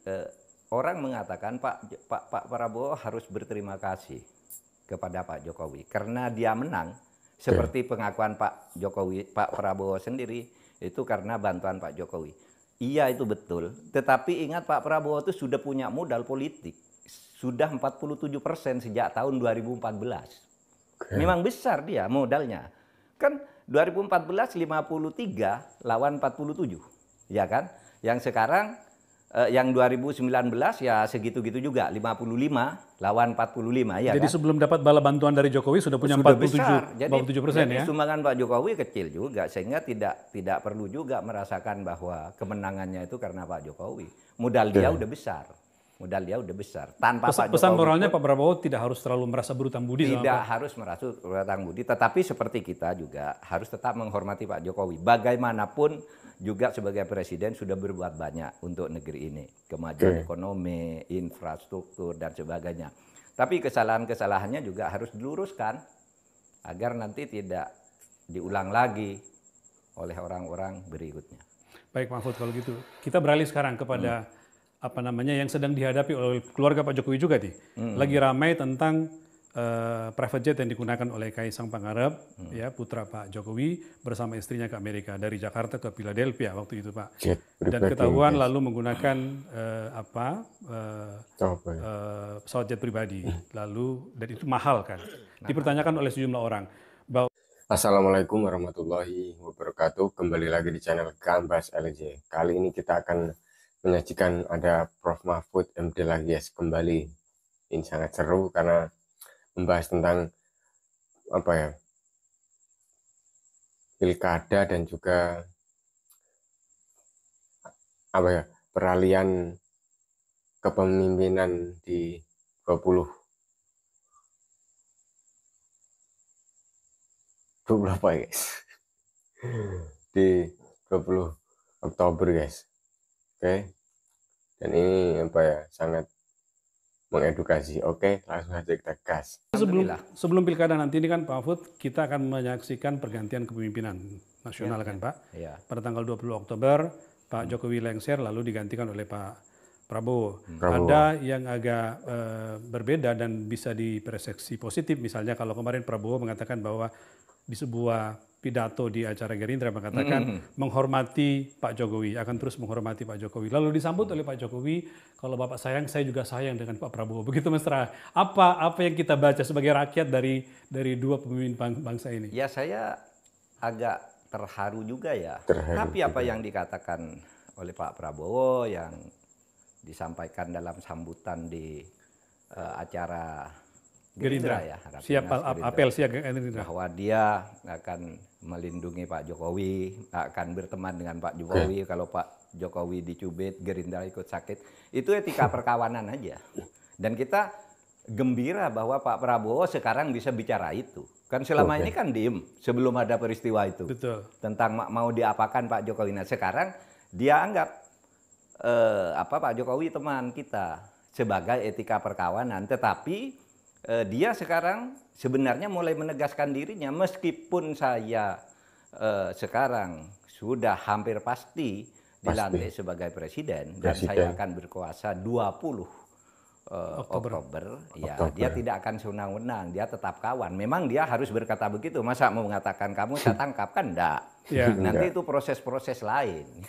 eh, orang mengatakan Pak Prabowo harus berterima kasih kepada Pak Jokowi karena dia menang. Seperti pengakuan Pak Prabowo sendiri itu karena bantuan Pak Jokowi. Iya itu betul. Tetapi ingat Pak Prabowo itu sudah punya modal politik. Sudah 47% sejak tahun 2014. Memang besar dia modalnya. Kan 2014 53 lawan 47. Ya kan? Yang sekarang yang 2019 ya segitu-gitu juga, 55 lawan 45 ya. Jadi kan? sebelum dapat bala bantuan dari Jokowi sudah punya Sudah besar. 47% Jadi ya. sumbangan Pak Jokowi kecil juga sehingga tidak perlu juga merasakan bahwa kemenangannya itu karena Pak Jokowi. Modal dia udah besar. Modal dia udah besar. Tanpa Pak Jokowi Pesan moralnya Pak Prabowo tidak harus terlalu merasa berutang budi sama tidak Pak. harus merasa berutang budi, tetapi seperti kita juga harus tetap menghormati Pak Jokowi. Bagaimanapun juga sebagai presiden sudah berbuat banyak untuk negeri ini. Kemajuan ekonomi, infrastruktur, dan sebagainya. Tapi kesalahan-kesalahannya juga harus diluruskan agar nanti tidak diulang lagi oleh orang-orang berikutnya. Baik Mahfud kalau gitu. Kita beralih sekarang kepada apa namanya yang sedang dihadapi oleh keluarga Pak Jokowi juga nih. Lagi ramai tentang private jet yang digunakan oleh Kaisang Pangarep, ya putra Pak Jokowi bersama istrinya ke Amerika dari Jakarta ke Philadelphia waktu itu Pak. Dan ketahuan lalu menggunakan pesawat jet pribadi. Lalu dan itu mahal kan. Dipertanyakan oleh sejumlah orang bahwa Assalamualaikum warahmatullahi wabarakatuh. Kembali lagi di channel Gambas LJ. Kali ini kita akan menyajikan ada Prof Mahfud MD lagi guys kembali. Ini sangat seru karena membahas tentang apa ya, pilkada dan juga apa ya, peralihan kepemimpinan di 20 apa ya guys di 20 Oktober guys. Oke. Dan ini apa ya, sangat mengedukasi. Oke, langsung saja kita gas. Sebelum pilkada nanti ini kan Pak Mahfud, kita akan menyaksikan pergantian kepemimpinan nasional kan Pak. Pada tanggal 20 Oktober Pak Jokowi lengser lalu digantikan oleh Pak Prabowo. Ada yang agak berbeda dan bisa dipersepsi positif. Misalnya kalau kemarin Prabowo mengatakan bahwa di sebuah pidato di acara Gerindra mengatakan menghormati Pak Jokowi, akan terus menghormati Pak Jokowi. Lalu disambut oleh Pak Jokowi, kalau Bapak sayang, saya juga sayang dengan Pak Prabowo. Begitu mesra. Apa yang kita baca sebagai rakyat dari dua pemimpin bangsa ini? Ya saya agak terharu juga ya. Tapi apa yang dikatakan oleh Pak Prabowo yang disampaikan dalam sambutan di acara Gerindra ya, siap apel siaga Gerindra bahwa dia akan melindungi Pak Jokowi, akan berteman dengan Pak Jokowi. Kalau Pak Jokowi dicubit, Gerindra ikut sakit. Itu etika perkawanan aja. Dan kita gembira bahwa Pak Prabowo sekarang bisa bicara itu. Kan selama ini kan diem sebelum ada peristiwa itu. Betul. Tentang mau diapakan Pak Jokowi. Nah sekarang dia anggap Pak Jokowi teman kita sebagai etika perkawanan. Tetapi dia sekarang sebenarnya mulai menegaskan dirinya, meskipun saya sekarang sudah hampir pasti dilantik sebagai presiden dan saya akan berkuasa 20 Oktober. Ya, dia tidak akan sewenang-wenang, dia tetap kawan. Memang dia harus berkata begitu. Masa mau mengatakan kamu saya tangkap kan enggak. Nanti itu proses-proses lain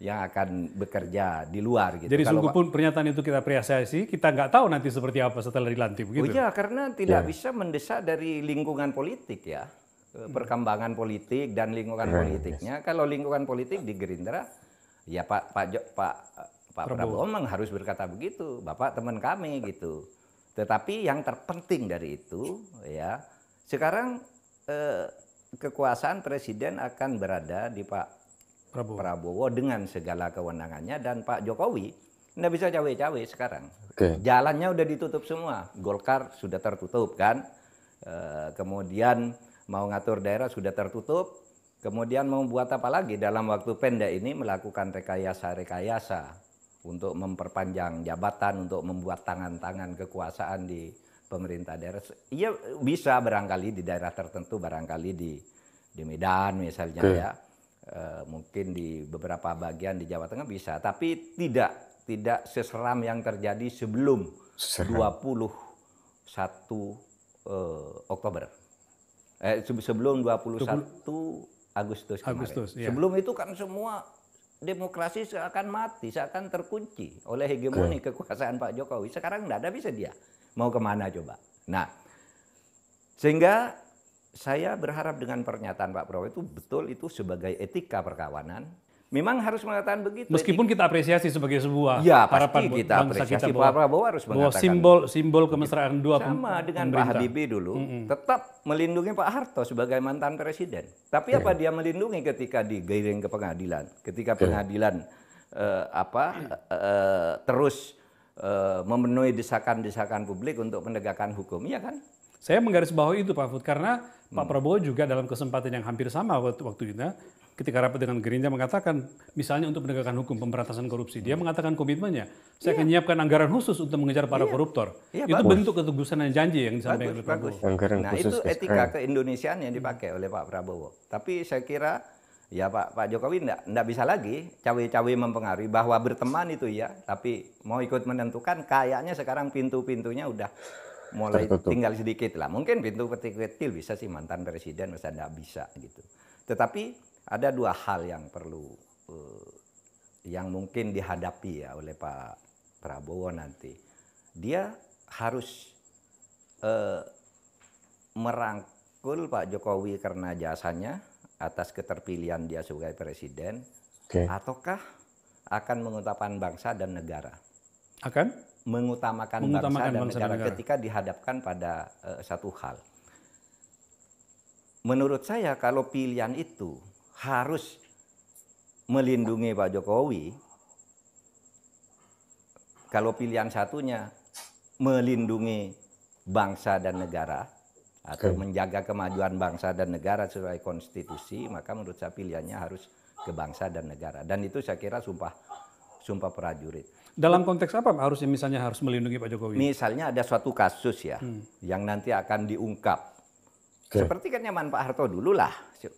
yang akan bekerja di luar gitu. Jadi sungguh pun pernyataan itu kita apresiasi, kita nggak tahu nanti seperti apa setelah dilantik begitu. Oh iya, karena tidak bisa mendesak dari lingkungan politik ya. Perkembangan politik dan lingkungan politiknya. Kalau lingkungan politik di Gerindra ya Pak Prabowo memang harus berkata begitu, Bapak teman kami gitu. Tetapi yang terpenting dari itu ya, sekarang kekuasaan presiden akan berada di Pak Prabowo dengan segala kewenangannya, dan Pak Jokowi nggak bisa cawe-cawe sekarang. Jalannya udah ditutup semua, Golkar sudah tertutup kan, kemudian mau ngatur daerah sudah tertutup, kemudian mau buat apa lagi dalam waktu pendek ini melakukan rekayasa untuk memperpanjang jabatan, untuk membuat tangan-tangan kekuasaan di pemerintah daerah. Iya bisa barangkali di daerah tertentu, barangkali di Medan misalnya ya, mungkin di beberapa bagian di Jawa Tengah bisa, tapi tidak tidak seseram yang terjadi sebelum 21 Oktober. Sebelum 21 Agustus kemarin. Iya. Sebelum itu kan semua demokrasi seakan mati, seakan terkunci oleh hegemoni kekuasaan Pak Jokowi. Sekarang nggak ada, bisa dia mau kemana coba. Nah, sehingga saya berharap dengan pernyataan Pak Prabowo itu betul, itu sebagai etika perkawanan. Memang harus mengatakan begitu. Meskipun kita apresiasi sebagai sebuah ya, harapan pasti kita bangsa apresiasi. kita Pak Prabowo harus bahwa mengatakan simbol kemesraan dua sama dengan Pak pemerintah. Habibie dulu, tetap melindungi Pak Harto sebagai mantan presiden. Tapi apa dia melindungi ketika digiring ke pengadilan, ketika pengadilan terus memenuhi desakan-desakan publik untuk penegakan hukum, ya kan? Saya menggarisbawahi itu Pak Fud, karena Pak Prabowo juga dalam kesempatan yang hampir sama waktu itu, ketika rapat dengan Gerindra mengatakan, misalnya untuk penegakan hukum pemberantasan korupsi, dia mengatakan komitmennya, saya akan menyiapkan anggaran khusus untuk mengejar para koruptor. Itu bentuk ketegusan dan janji yang disampaikan oleh Pak Prabowo. Nah, itu etika keindonesiaan yang dipakai oleh Pak Prabowo. Tapi saya kira ya Pak Jokowi enggak bisa lagi cawe-cawe mempengaruhi, bahwa berteman itu ya, tapi mau ikut menentukan kayaknya sekarang pintu-pintunya udah mulai tinggal sedikit lah. Mungkin pintu kecil bisa sih, mantan presiden masa enggak bisa gitu. Tetapi ada dua hal yang perlu yang mungkin dihadapi ya oleh Pak Prabowo nanti. Dia harus merangkul Pak Jokowi karena jasanya atas keterpilihan dia sebagai presiden, ataukah akan mengutamakan bangsa dan negara? Akan mengutamakan bangsa dan negara ketika dihadapkan pada satu hal. Menurut saya kalau pilihan itu harus melindungi Pak Jokowi, kalau pilihan satunya melindungi bangsa dan negara atau menjaga kemajuan bangsa dan negara sesuai konstitusi, maka menurut saya pilihannya harus ke bangsa dan negara. Dan itu saya kira sumpah prajurit. Dalam konteks apa harusnya misalnya harus melindungi Pak Jokowi? Misalnya ada suatu kasus ya yang nanti akan diungkap. Seperti kan nyaman Pak Harto dulu lah,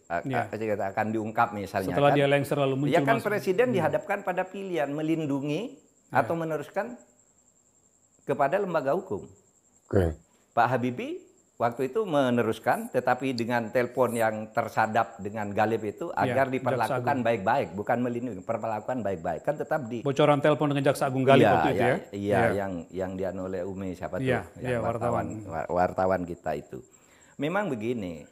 akan diungkap misalnya. Setelah dia lengser lalu muncul. Ya kan presiden dihadapkan pada pilihan melindungi atau meneruskan kepada lembaga hukum. Pak Habibie waktu itu meneruskan, tetapi dengan telepon yang tersadap dengan Galib itu agar diperlakukan baik-baik, bukan melindungi, perlakukan baik-baik. Kan tetap di bocoran telepon dengan Jaksa Agung Galib waktu itu ya. Iya, yang dianu oleh Umi siapa tuh? Wartawan kita itu. Memang begini,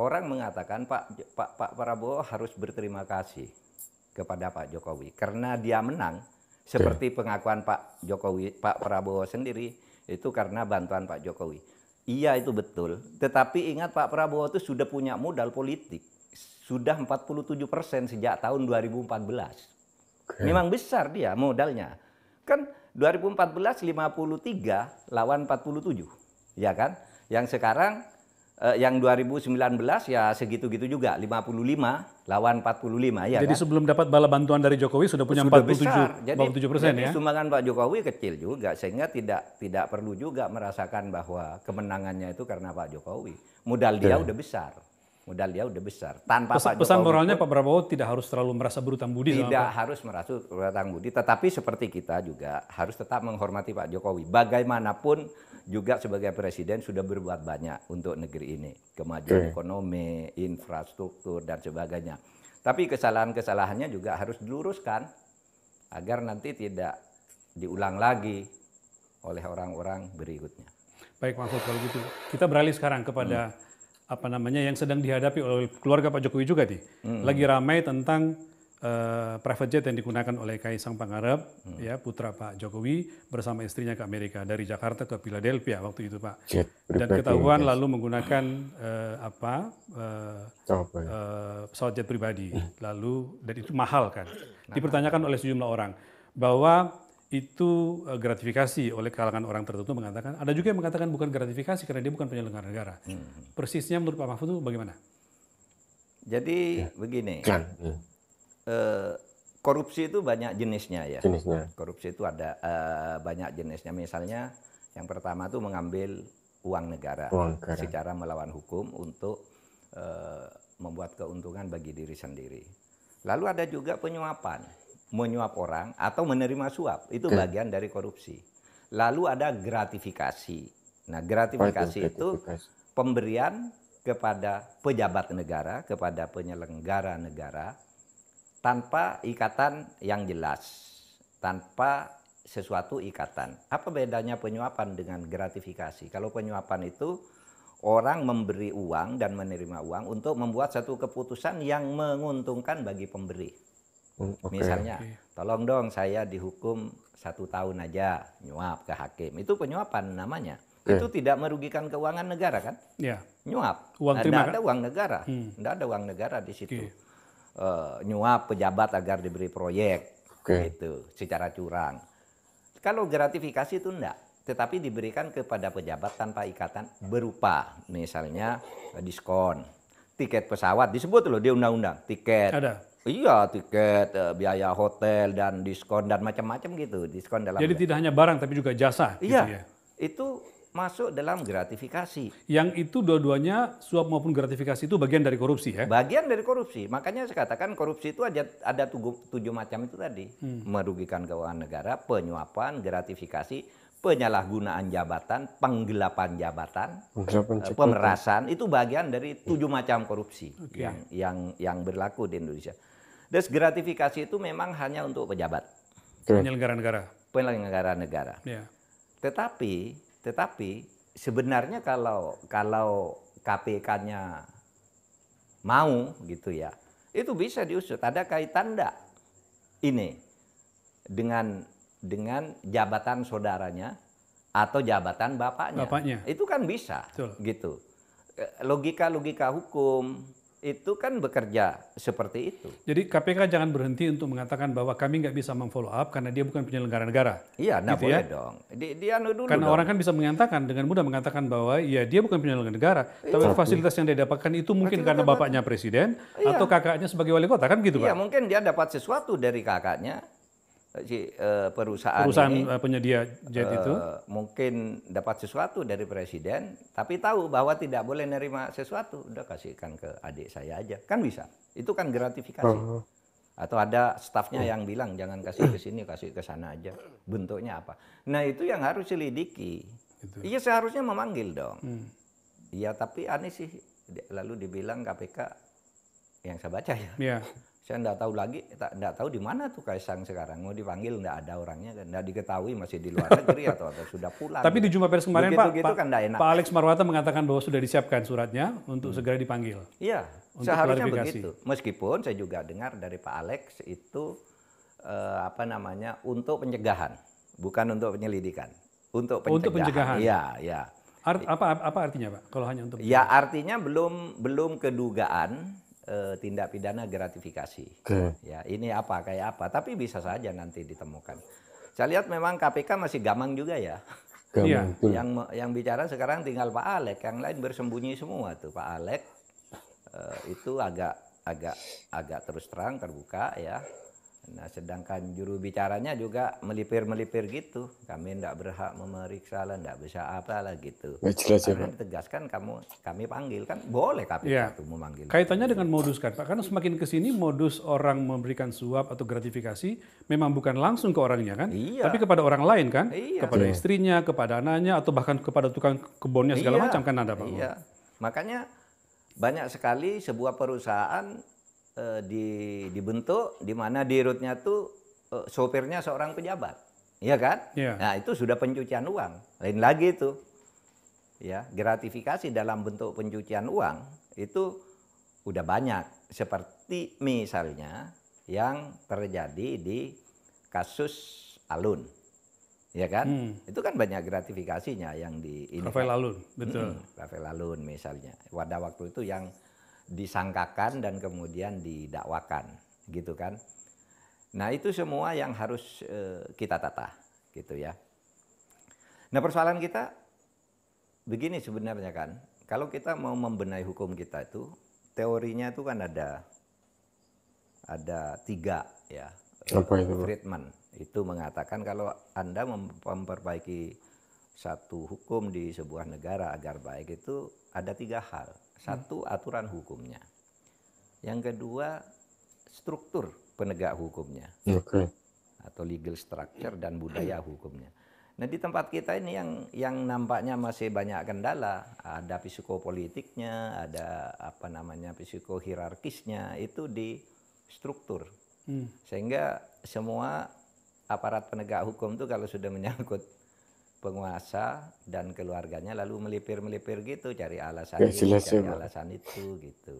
orang mengatakan Pak Prabowo harus berterima kasih kepada Pak Jokowi karena dia menang. Seperti pengakuan Pak Prabowo sendiri itu karena bantuan Pak Jokowi. Iya itu betul, tetapi ingat Pak Prabowo itu sudah punya modal politik, sudah 47% sejak tahun 2014. Memang besar dia modalnya. Kan 2014 53 lawan 47, ya kan? Yang sekarang yang 2019 ya segitu-gitu juga, 55 lawan 45 ya. Jadi kan? sebelum dapat bala bantuan dari Jokowi sudah punya 47%, jadi ya. Sumbangan Pak Jokowi kecil juga, sehingga tidak perlu juga merasakan bahwa kemenangannya itu karena Pak Jokowi. Modal dia udah besar. Modal dia udah besar. Tanpa Pak Pesan Jokowi moralnya Pak Prabowo tidak harus terlalu merasa berutang budi. Tidak harus merasa berutang budi, tetapi seperti kita juga harus tetap menghormati Pak Jokowi. Bagaimanapun juga sebagai presiden sudah berbuat banyak untuk negeri ini. Kemajuan ekonomi, infrastruktur, dan sebagainya. Tapi kesalahan-kesalahannya juga harus diluruskan agar nanti tidak diulang lagi oleh orang-orang berikutnya. Baik Pak Mahfud, kalau gitu kita beralih sekarang kepada yang sedang dihadapi oleh keluarga Pak Jokowi juga nih. Lagi ramai tentang private jet yang digunakan oleh Kaisang Pangarep, ya putra Pak Jokowi bersama istrinya ke Amerika dari Jakarta ke Philadelphia waktu itu Pak. Dan ketahuan lalu menggunakan pesawat jet pribadi, lalu dan itu mahal kan. Dipertanyakan oleh sejumlah orang bahwa itu gratifikasi oleh kalangan orang tertentu, mengatakan ada juga yang mengatakan bukan gratifikasi karena dia bukan penyelenggara negara. Persisnya menurut Pak Mahfud itu bagaimana? Jadi begini. Korupsi itu banyak jenisnya ya. Korupsi itu ada banyak jenisnya. Misalnya yang pertama itu mengambil uang negara secara melawan hukum untuk membuat keuntungan bagi diri sendiri. Lalu ada juga penyuapan. menyuap orang atau menerima suap. Itu bagian dari korupsi. Lalu ada gratifikasi. Nah, gratifikasi itu pemberian kepada pejabat negara, kepada penyelenggara negara tanpa ikatan yang jelas, tanpa sesuatu ikatan. Apa bedanya penyuapan dengan gratifikasi? Kalau penyuapan itu orang memberi uang dan menerima uang untuk membuat satu keputusan yang menguntungkan bagi pemberi. Misalnya, tolong dong saya dihukum 1 tahun aja, nyuap ke hakim. Itu penyuapan namanya. Itu tidak merugikan keuangan negara kan? Ya. Nyuap. Uang terima, ada uang negara. Tidak ada uang negara di situ. Nyuap pejabat agar diberi proyek. Gitu, secara curang. Kalau gratifikasi itu enggak. Tetapi diberikan kepada pejabat tanpa ikatan berupa misalnya diskon. Tiket pesawat disebut loh di undang-undang. Tiket. Ada. Iya, tiket, biaya hotel dan diskon dan macam-macam gitu, diskon dalam. Jadi tidak hanya barang tapi juga jasa. Iya, gitu ya. itu masuk dalam gratifikasi. Yang itu dua-duanya suap maupun gratifikasi itu bagian dari korupsi ya? Bagian dari korupsi. Makanya saya katakan korupsi itu ada 7 macam itu tadi. Merugikan keuangan negara, penyuapan, gratifikasi, penyalahgunaan jabatan, penggelapan jabatan, pemerasan. Itu bagian dari 7 macam korupsi yang berlaku di Indonesia. Dan gratifikasi itu memang hanya untuk pejabat. Penyelenggara negara. Penyelenggara negara. Ya. Tetapi sebenarnya kalau KPK-nya mau gitu ya, itu bisa diusut. Ada kaitan enggak ini dengan jabatan saudaranya atau jabatan bapaknya. Itu kan bisa. Betul. Gitu. Logika hukum itu kan bekerja seperti itu. Jadi KPK jangan berhenti untuk mengatakan bahwa kami nggak bisa memfollow up karena dia bukan penyelenggara negara. Iya, nggak gitu boleh ya? dong. Dia dulu karena dong. orang kan bisa mengatakan dengan mudah mengatakan bahwa ya dia bukan penyelenggara negara, tapi fasilitas yang dia dapatkan itu mungkin karena bapaknya presiden atau kakaknya sebagai wali kota kan gitu, Pak? Iya, mungkin dia dapat sesuatu dari kakaknya. Perusahaan ini, penyedia jet itu mungkin dapat sesuatu dari presiden, tapi tahu bahwa tidak boleh nerima sesuatu, udah kasihkan ke adik saya aja, kan bisa. Itu kan gratifikasi. Atau ada stafnya yang bilang jangan kasih ke sini, kasih ke sana aja. Bentuknya apa? Nah itu yang harus selidiki. Iya seharusnya memanggil dong. Iya tapi aneh sih. Lalu dibilang KPK yang saya baca ya. Iya. Saya enggak tahu lagi, enggak tahu di mana tuh Kaisang sekarang. Mau dipanggil enggak ada orangnya, enggak diketahui masih di luar negeri atau sudah pulang. Tapi di jumpa pers kemarin begitu, kan Pak Alex Marwata mengatakan bahwa sudah disiapkan suratnya untuk segera dipanggil. Iya, seharusnya begitu. Meskipun saya juga dengar dari Pak Alex itu untuk pencegahan, bukan untuk penyelidikan. Untuk pencegahan. Iya, iya. Apa artinya Pak? Kalau hanya untuk ya artinya belum kedugaan tindak pidana gratifikasi. Ya, ini kayak apa, tapi bisa saja nanti ditemukan. Saya lihat memang KPK masih gamang juga ya. Iya. Yang bicara sekarang tinggal Pak Alex, yang lain bersembunyi semua tuh. Pak Alex itu agak terus terang terbuka ya. Nah, sedangkan juru bicaranya juga melipir-melipir gitu. Kami tidak berhak memeriksa lah, tidak bisa apalah gitu. Karena ditegaskan kami panggil kan boleh KPK itu memanggil. Kaitannya dengan modus kan Pak, karena semakin ke sini modus orang memberikan suap atau gratifikasi memang bukan langsung ke orangnya kan, tapi kepada orang lain kan, kepada istrinya, kepada anaknya, atau bahkan kepada tukang kebunnya segala macam kan ada Pak. Iya, makanya banyak sekali sebuah perusahaan dibentuk di mana di rootnya tuh sopirnya seorang pejabat, iya kan? Nah itu sudah pencucian uang. Lain lagi itu, ya gratifikasi dalam bentuk pencucian uang itu udah banyak. Seperti misalnya yang terjadi di kasus Alun, ya kan? Itu kan banyak gratifikasinya yang Rafael Alun, betul. Rafael Alun misalnya, pada waktu itu yang disangkakan dan kemudian didakwakan, gitu kan. Nah itu semua yang harus kita tata, gitu ya. Nah persoalan kita begini sebenarnya kan, kalau kita mau membenahi hukum kita itu, teorinya itu kan ada 3 ya. Friedman itu mengatakan kalau Anda memperbaiki satu hukum di sebuah negara agar baik itu ada 3 hal. 1, aturan hukumnya. Yang kedua, struktur penegak hukumnya, Oke. atau legal structure dan budaya hukumnya. Nah, di tempat kita ini yang nampaknya masih banyak kendala, ada psikopolitiknya, ada apa namanya psikohierarkisnya, itu di struktur. Sehingga semua aparat penegak hukum itu kalau sudah menyangkut penguasa dan keluarganya lalu melipir-melipir gitu, cari alasan Nggak ini, jelas ya, cari Pak. alasan itu gitu.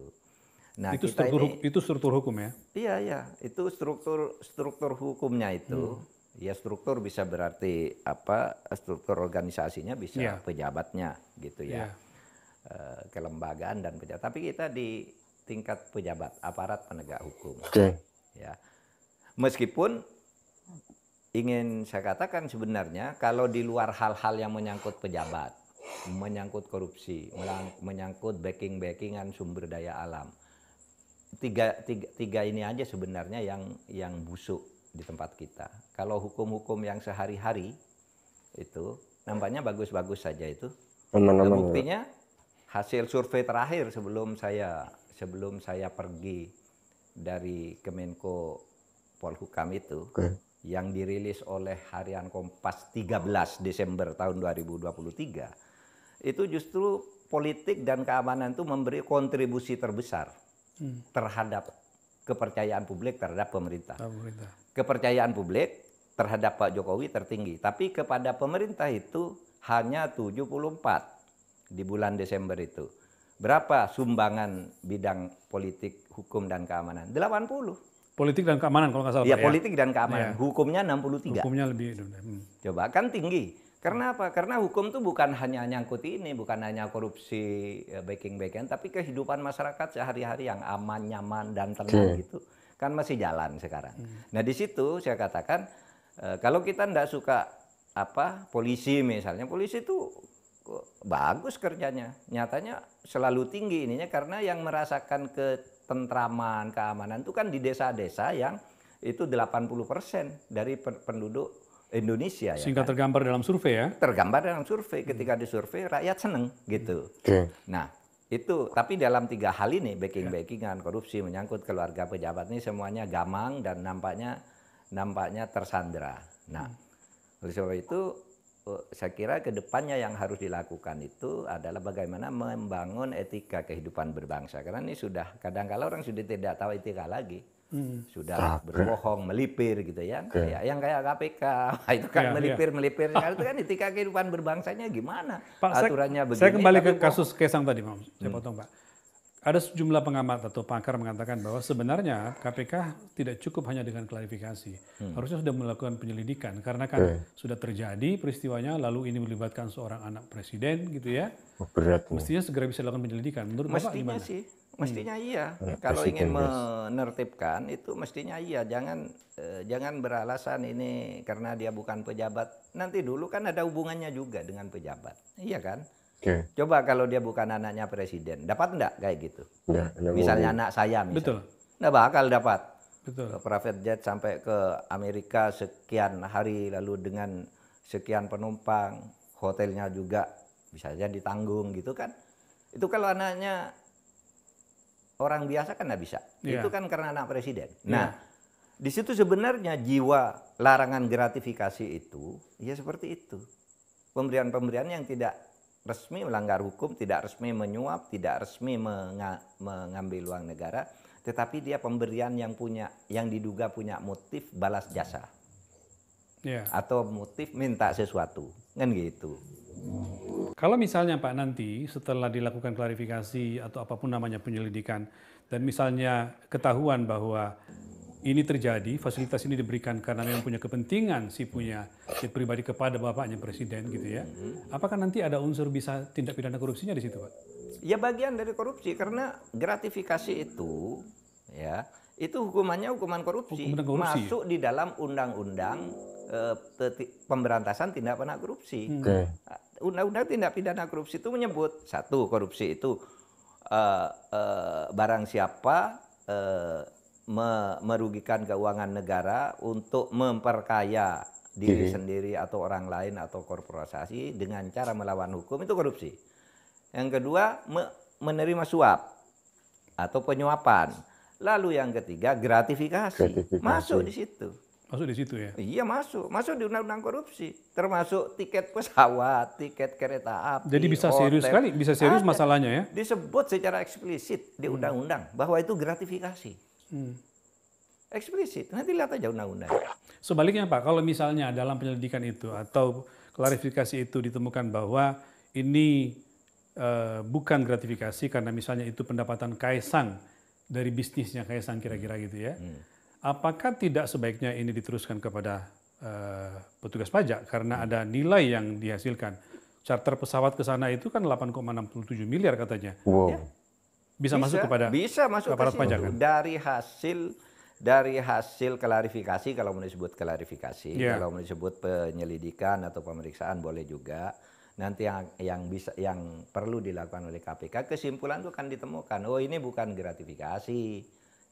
Nah, Itu kita ini itu struktur hukum ya? iya, itu struktur hukumnya itu. Ya, struktur bisa berarti apa? Struktur organisasinya bisa Iya. pejabatnya gitu ya. Iya. Kelembagaan dan pejabat. Tapi kita di tingkat pejabat, aparat penegak hukum. Oke. Ya. Meskipun ingin saya katakan sebenarnya kalau di luar hal-hal yang menyangkut pejabat, menyangkut korupsi, menyangkut backing-backingan sumber daya alam, tiga ini aja sebenarnya yang busuk di tempat kita. Kalau hukum-hukum yang sehari-hari itu nampaknya bagus-bagus saja itu. Aman-aman ya. Buktinya hasil survei terakhir sebelum saya pergi dari Kemenko Polhukam itu, Oke. yang dirilis oleh Harian Kompas 13 Desember tahun 2023, itu justru politik dan keamanan itu memberi kontribusi terbesar terhadap kepercayaan publik terhadap pemerintah. Kepercayaan publik terhadap Pak Jokowi tertinggi, tapi kepada pemerintah itu hanya 74 di bulan Desember itu. Berapa sumbangan bidang politik, hukum, dan keamanan? 80. Politik dan keamanan kalau nggak salah. Ya, Pak, politik dan keamanan. Ya. Hukumnya 63. Hukumnya lebih. Coba, kan tinggi. Karena apa? Karena hukum itu bukan hanya nyangkut ini, bukan hanya korupsi, backing-backing, tapi kehidupan masyarakat sehari-hari yang aman, nyaman, dan tenang gitu. Kan masih jalan sekarang. Nah, di situ saya katakan, kalau kita tidak suka polisi misalnya, polisi itu bagus kerjanya. Nyatanya selalu tinggi ininya karena yang merasakan ketentraman, keamanan itu kan di desa-desa yang itu 80% dari penduduk Indonesia ya. Sehingga tergambar dalam survei ya. Tergambar dalam survei, ketika disurvei rakyat seneng gitu. Nah, itu tapi dalam 3 hal ini, backing-backingan, korupsi, menyangkut keluarga pejabat ini semuanya gamang dan nampaknya tersandra. Nah, oleh sebab itu saya kira kedepannya yang harus dilakukan itu adalah bagaimana membangun etika kehidupan berbangsa. Karena ini sudah kadang-kala orang sudah tidak tahu etika lagi. Sudah berbohong, melipir gitu ya. Yang kayak KPK, itu kan melipir-melipir. Itu kan etika kehidupan berbangsanya gimana? Pak, Aturannya begini. Saya kembali ke kasus Kaesang tadi, Pak. Saya potong, Pak. Ada sejumlah pengamat atau pakar mengatakan bahwa sebenarnya KPK tidak cukup hanya dengan klarifikasi. Harusnya sudah melakukan penyelidikan karena kan sudah terjadi peristiwanya lalu ini melibatkan seorang anak presiden gitu ya. Berat. Mestinya segera bisa dilakukan penyelidikan. Menurut Bapak gimana? Sih, mestinya iya. Kalau ingin menertibkan itu mestinya iya. Jangan beralasan ini karena dia bukan pejabat. Nanti dulu kan ada hubungannya juga dengan pejabat. Iya kan? Coba kalau dia bukan anaknya presiden, dapat enggak kayak gitu? Misalnya anak saya misalnya. Betul. Nggak bakal dapat. Betul. Private jet sampai ke Amerika sekian hari lalu dengan sekian penumpang, hotelnya juga bisa saja ditanggung gitu kan. Itu kalau anaknya orang biasa kan nggak bisa. Itu kan karena anak presiden. Nah, di situ sebenarnya jiwa larangan gratifikasi itu ya seperti itu. Pemberian-pemberian yang tidak resmi melanggar hukum, tidak resmi menyuap, tidak resmi mengambil uang negara, tetapi dia pemberian yang diduga punya motif balas jasa. Atau motif minta sesuatu. Kan gitu. Kalau misalnya Pak nanti setelah dilakukan klarifikasi atau apapun namanya penyelidikan dan misalnya ketahuan bahwa ini terjadi, fasilitas ini diberikan karena memang punya kepentingan si pribadi kepada bapaknya presiden gitu ya. Apakah nanti ada unsur bisa tindak pidana korupsinya di situ, Pak? Ya bagian dari korupsi karena gratifikasi itu ya, itu hukumannya hukuman korupsi. Masuk di dalam undang-undang pemberantasan tindak pidana korupsi. Undang-undang tindak pidana korupsi itu menyebut satu, korupsi itu barang siapa merugikan keuangan negara untuk memperkaya diri sendiri atau orang lain atau korporasi dengan cara melawan hukum, itu korupsi. Yang kedua, menerima suap atau penyuapan Lalu yang ketiga gratifikasi. Masuk di situ. Masuk di situ ya. Iya masuk di undang-undang korupsi, termasuk tiket pesawat, tiket kereta api. Jadi bisa serius hotel. sekali, bisa serius Ada. masalahnya ya. Disebut secara eksplisit di undang-undang bahwa itu gratifikasi. Eksplisit, nanti lihat aja undang-undang. Sebaliknya Pak, kalau misalnya dalam penyelidikan itu atau klarifikasi itu ditemukan bahwa ini bukan gratifikasi karena misalnya itu pendapatan Kaisang dari bisnisnya Kaisang kira-kira gitu ya. Apakah tidak sebaiknya ini diteruskan kepada petugas pajak karena ada nilai yang dihasilkan? Charter pesawat ke sana itu kan 8,67 miliar katanya. Wow. Ya. Bisa masuk kepada aparat ke pajak situ. kan? Dari hasil klarifikasi, kalau mau disebut klarifikasi, Yeah. kalau mau disebut penyelidikan atau pemeriksaan boleh juga. Nanti yang perlu dilakukan oleh KPK, kesimpulan itu akan ditemukan. Oh ini bukan gratifikasi,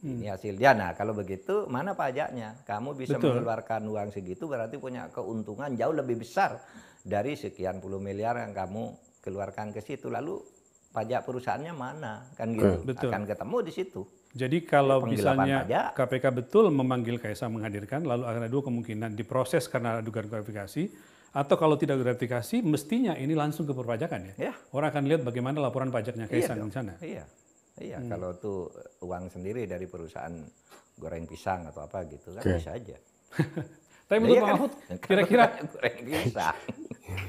ini hasilnya. Nah kalau begitu mana pajaknya? Kamu bisa mengeluarkan uang segitu berarti punya keuntungan jauh lebih besar dari sekian puluh miliar yang kamu keluarkan ke situ. Lalu pajak perusahaannya mana? Kan gitu. Betul. Akan ketemu di situ. Jadi kalau Penggelapan misalnya pajak. KPK betul memanggil Kaisang menghadirkan, lalu akan ada dua kemungkinan diproses karena dugaan gratifikasi, atau kalau tidak gratifikasi, mestinya ini langsung ke perpajakan ya. Ya. Orang akan lihat bagaimana laporan pajaknya Kaisang di sana. Iya, kalau tuh uang sendiri dari perusahaan goreng pisang atau apa gitu kan bisa aja. Tapi menurut Pak Mahfud, kira-kira goreng pisang.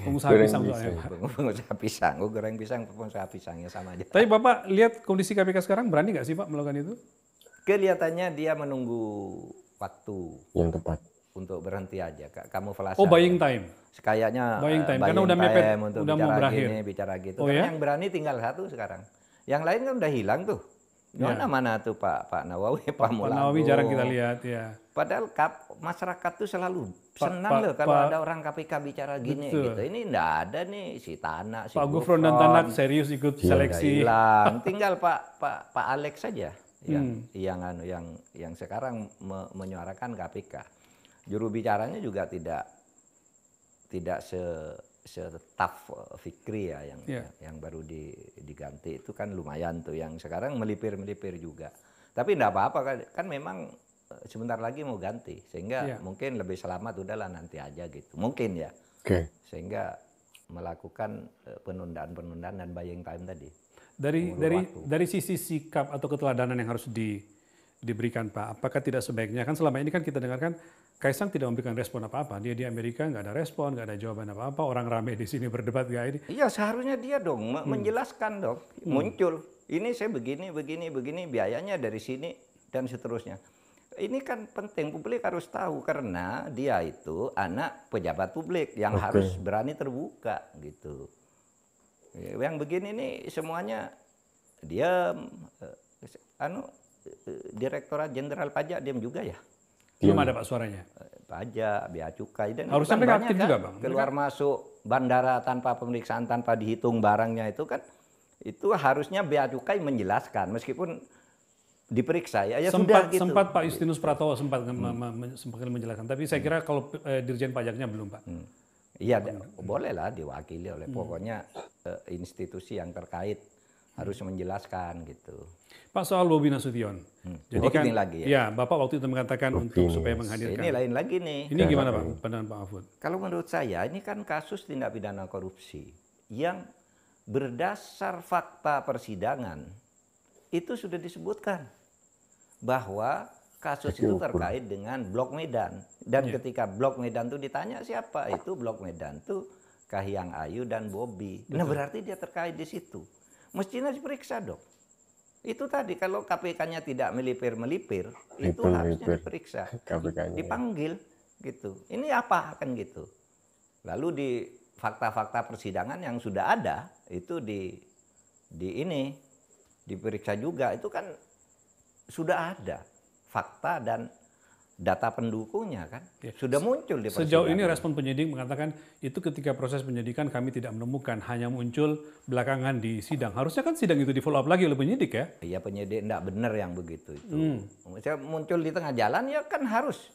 pengusaha pisang soalnya. Pengusaha pisang, goreng pisang, pengusaha pisangnya sama aja. Tapi Bapak lihat kondisi KPK sekarang berani nggak sih Pak melakukan itu? Kelihatannya dia menunggu waktu Yang tepat. untuk berhenti aja, kamuflase. Oh, buying time. Kayaknya Buying time, karena udah mepet, untuk udah mau bicara berakhir. gini, bicara gitu. Oh, Karena ya? yang berani tinggal satu sekarang. Yang lain kan udah hilang tuh. Mana tuh Pak Nawawi, Pak Mulago. Nawawi jarang kita lihat ya. Padahal masyarakat tuh selalu senang loh kalau ada orang KPK bicara gini gitu. Ini enggak ada nih si Tanak, si Pak Gufron dan Tanak serius ikut seleksi. hilang. Tinggal Pak Alex saja yang sekarang menyuarakan KPK. Juru bicaranya juga tidak se-tough Fikri ya yang baru diganti itu kan lumayan tuh, yang sekarang melipir juga. Tapi enggak apa-apa kan memang sebentar lagi mau ganti sehingga mungkin lebih selamat udahlah nanti aja gitu. Mungkin ya. Sehingga melakukan penundaan dan buying time tadi. Dari sisi sikap atau keteladanan yang harus diberikan Pak, apakah tidak sebaiknya, kan selama ini kan kita dengarkan Kaisang tidak memberikan respon apa-apa, dia di Amerika nggak ada respon, nggak ada jawaban apa-apa, orang rame di sini berdebat nggak ini. Iya seharusnya dia dong menjelaskan dong, muncul ini saya begini, biayanya dari sini dan seterusnya. Ini kan penting, publik harus tahu karena dia itu anak pejabat publik yang harus berani terbuka gitu. Yang begini nih semuanya diam, Direktorat Jenderal Pajak diam juga ya. Belum ada Pak suaranya. Pajak, bea cukai dan harusnya mereka aktif juga Bang. Keluar masuk bandara tanpa pemeriksaan, tanpa dihitung barangnya itu kan, itu harusnya bea cukai menjelaskan meskipun diperiksa ya sudah gitu. Sempat Pak Justinus Pratowo sempat menjelaskan, tapi saya kira kalau Dirjen Pajaknya belum Pak. Iya, bolehlah diwakili oleh pokoknya institusi yang terkait harus menjelaskan gitu. Pak soal Bobi Nasution, jadi kan lagi ya Bapak waktu itu mengatakan untuk supaya menghadirkan. Ini lain lagi nih. Ini gimana Pak pandangan Pak Mahfud? Kalau menurut saya ini kan kasus tindak pidana korupsi yang berdasar fakta persidangan itu sudah disebutkan bahwa kasus itu terkait dengan Blok Medan dan ketika Blok Medan itu ditanya siapa itu Blok Medan itu Kahiyang Ayu dan Bobi. Nah berarti dia terkait di situ. Mestinya diperiksa dong. Itu tadi kalau KPK-nya tidak melipir, itu harusnya diperiksa, dipanggil gitu. Ini apa kan gitu. Lalu di fakta-fakta persidangan yang sudah ada itu diperiksa juga. Itu kan sudah ada fakta dan data pendukungnya kan sudah muncul di persidangan. Sejauh ini respon penyidik mengatakan itu ketika proses penyidikan kami tidak menemukan, hanya muncul belakangan di sidang. Harusnya kan sidang itu di follow up lagi oleh penyidik ya? Iya penyidik enggak benar yang begitu itu. Muncul di tengah jalan ya kan harus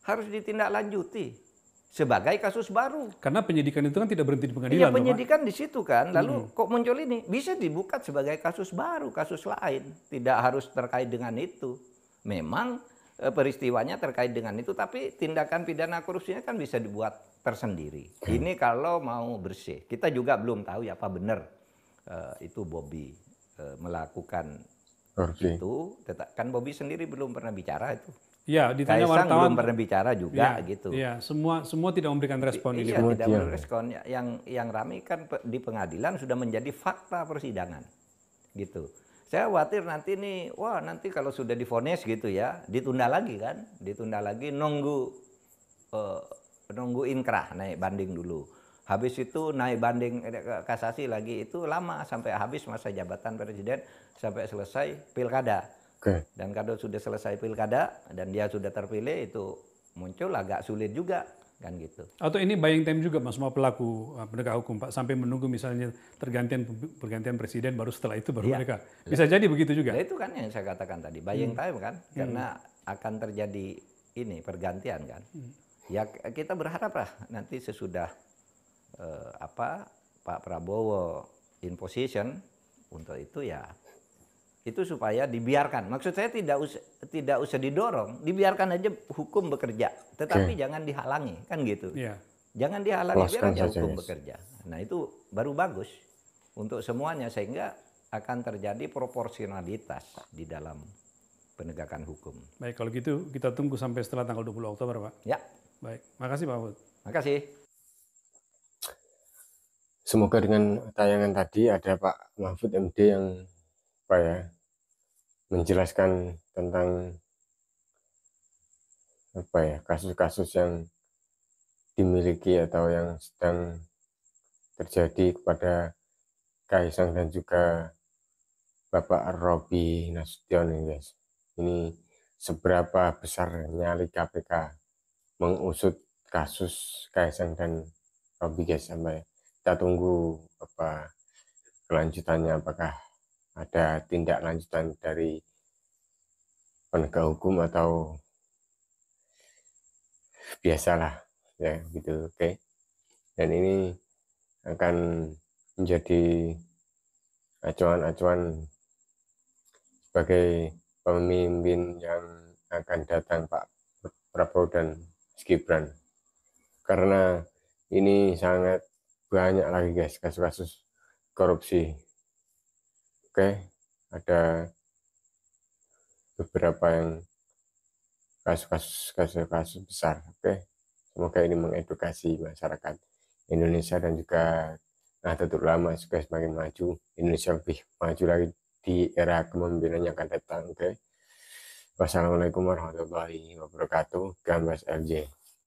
ditindaklanjuti. sebagai kasus baru. Karena penyidikan itu kan tidak berhenti di Iya, pengadilan, Pak. penyidikan di situ kan. Lalu kok muncul ini? Bisa dibuka sebagai kasus baru, kasus lain. Tidak harus terkait dengan itu. Memang peristiwanya terkait dengan itu, tapi tindakan pidana korupsinya kan bisa dibuat tersendiri. Ini kalau mau bersih. Kita juga belum tahu ya apa benar itu Bobby melakukan Korupsi. itu. Kan Bobby sendiri belum pernah bicara itu. Ya, ditanya Kaisang wartawan. belum pernah bicara juga gitu. Iya, semua tidak memberikan respon ini. Iya, Pak. tidak merespon. Yang ramai kan di pengadilan sudah menjadi fakta persidangan. Gitu. Saya khawatir nanti nih, wah nanti kalau sudah divonis gitu ya, ditunda lagi kan, ditunda lagi nunggu inkrah, naik banding dulu. Habis itu naik banding kasasi lagi, itu lama sampai habis masa jabatan presiden, sampai selesai pilkada. Dan kalau sudah selesai pilkada dan dia sudah terpilih, itu muncul agak sulit juga. Kan gitu. Atau ini buying time juga Mas, semua pelaku penegak hukum Pak, sampai menunggu misalnya pergantian presiden baru setelah itu baru mereka. Bisa jadi begitu juga. Ya, itu kan yang saya katakan tadi, buying time kan, karena akan terjadi ini pergantian kan. Ya kita berharap lah nanti sesudah Pak Prabowo in position untuk itu ya, itu supaya dibiarkan. Maksud saya tidak usah didorong, dibiarkan aja hukum bekerja, tetapi jangan dihalangi, kan gitu. Iya. Jangan dihalangi, biar aja hukum yes. bekerja. Nah itu baru bagus untuk semuanya, sehingga akan terjadi proporsionalitas di dalam penegakan hukum. Baik, kalau gitu kita tunggu sampai setelah tanggal 20 Oktober, Pak. Ya. Baik, makasih Pak Mahfud. Makasih. Semoga dengan tayangan tadi ada Pak Mahfud MD yang menjelaskan tentang kasus-kasus yang dimiliki atau yang sedang terjadi kepada Kaisang dan juga Bapak Robby Nasution ini, guys. Ini seberapa besar nyali KPK mengusut kasus Kaisang dan Robby, guys. Sampai kita tunggu kelanjutannya, apakah ada tindak lanjutan dari penegak hukum atau biasalah ya gitu. Oke. Dan ini akan menjadi acuan-acuan sebagai pemimpin yang akan datang Pak Prabowo dan Mas Gibran, karena ini sangat banyak lagi, guys, kasus-kasus korupsi. Oke, ada beberapa yang kasus-kasus besar. Oke, semoga ini mengedukasi masyarakat Indonesia dan juga Nahdlatul Ulama juga semakin maju. Indonesia lebih maju lagi di era kepemimpinan yang akan datang. Oke, wassalamualaikum warahmatullahi wabarakatuh. Gambas LJ.